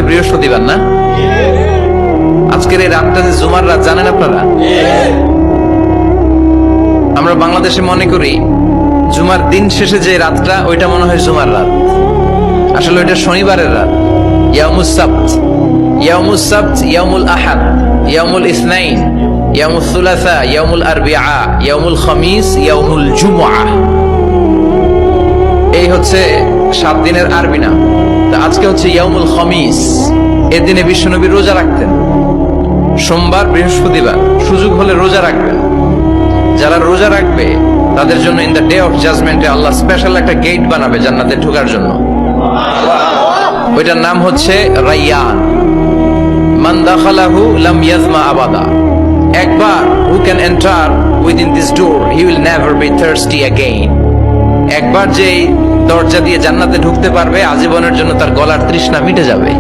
বৃহস্পতিবার না? আজকের এই রাতটা যে জুমার রাত, জানেন আপনারা? আমরা বাংলাদেশে মনে করি জুমার দিন শেষে যে রাতটা, ওইটা মনে হয় জুমার রাত। আসলে ওইটা শনিবারের রাত। ইয়াউমুস সাবত, ইয়াউমুস সাবত, ইয়াউমুল আহাদ, ইয়াউমুল ইসনাইন, ইয়াউমুল সুলাসা, ইয়াউমুল আরবিআ, ইয়াউমুল খামিস, ইয়াউমুল জুমআ। এই হচ্ছে 7 দিনের আরবি নাম। তা আজকে হচ্ছে ইয়াউমুল খামিস। এর দিনে বিশ্বনবী রোজা রাখতেন। সোমবার, বৃহস্পতিবার সুযোগ হলে রোজা রাখবেন। যারা রোজা রাখবে তাদের জন্য ইন দ্য ডে অফ জাজমেন্টে আল্লাহ স্পেশাল একটা গেট বানাবে জান্নাতে ঢোকার জন্য। ওইটার নাম হচ্ছে রাইয়ান। মান দাখালাহু লাম ইয়াজমা আবাদা। একবার who can enter within this door he will never be thirsty again. একবার যে দরজা দিয়ে জান্নাতে ঢুকতে পারবে, আজীবনের জন্য তার গলার তৃষ্ণা মিটে যাবে।